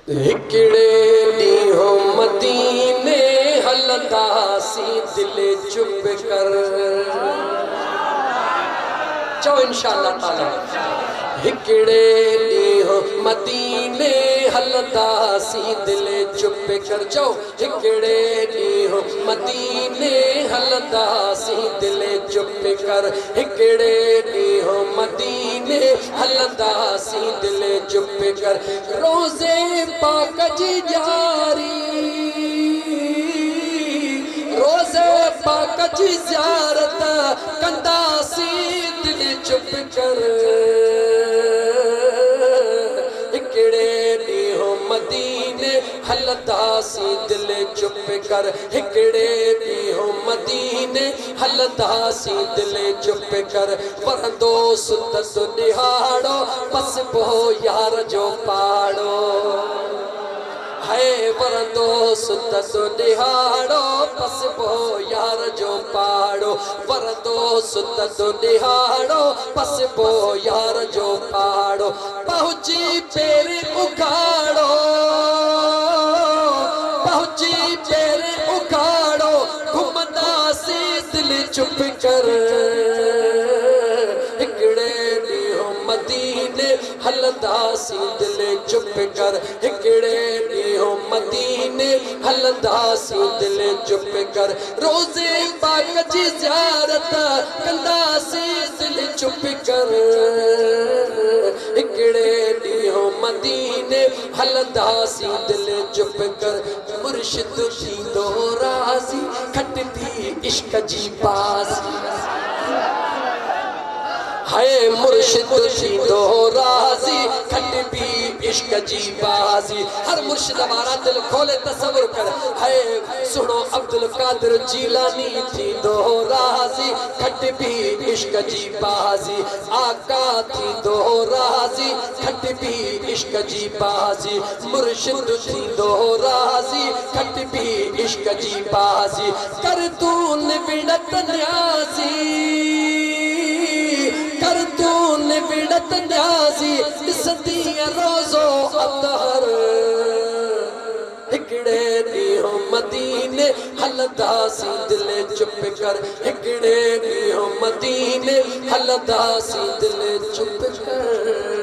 हिकड़े ॾींहुं मदीने हलंदासीं दिल चुप कर। चओ इंशाअल्लाह ताला। हिकड़े ॾींहुं मदीने हलंदासीं दिल चुप कर। चओ हिकड़े ॾींहुं मदीने हलंदासीं दिल चुप कर। हिकड़े ॾींहुं मदीने हलंदासीं दिल चुप कर। रोज़े पाक जी जारी रोज़े पाक जी ज़ियारत कंदासीं दिल चुप कर। हिकड़े ॾींहुं मदीने हलंदासीं दिल चुप कर। हिकड़े ॾींहुं मदीने हलंदासीं दिल चुप कर। वरंदो सुतसु ॾिहाड़ो पसबो यार जो पाड़ो है। वरंदो सुतसु ॾिहाड़ो पसबो यार जो पाड़ो। वरंदो सुतसु ॾिहाड़ो पसबो यार जो पाड़ो। पहुची पेर उखाड़ो पहुची पेर उखाड़ो घुमंदासीं दिल चुप कर। हिकड़े ॾींहुं मदीने हलंदासीं दिल चुप कर। हिकड़े ॾींहुं मदीने हलंदासीं दिल चुप कर। रोज़े पाक जी ज़ियारत कंदासीं दिल चुप कर। हिकड़े ॾींहुं मदीने हलंदासीं दिल चुप कर। मुर्शिद थींदो राज़ी खटंदी इश्क जी बाज़ी है। मुर्शिद थींदो राज़ी खटबी इश्क जी बाज़ी। हर मुर्शिद हमारा दिल खोले तसव्वुर कर है। सुनो अब्दुल कादिर जीलानी थींदो राज़ी खटबी इश्क जी बाज़ी। आका थींदो राज़ी खटबी इश्क जी बाज़ी। मुर्शिद थींदो राज़ी खटबी इश्क जी बाज़ी। कर तू निबिड़त न्याज़ी कर तू निबिड़त न्याज़ी ॾिसंदी रोज़ो अतहर। हिकड़े ॾींहुं मदीने हलंदासीं दिल चुप कर। हिकड़े ॾींहुं मदीने हलंदासीं दिल चुप कर।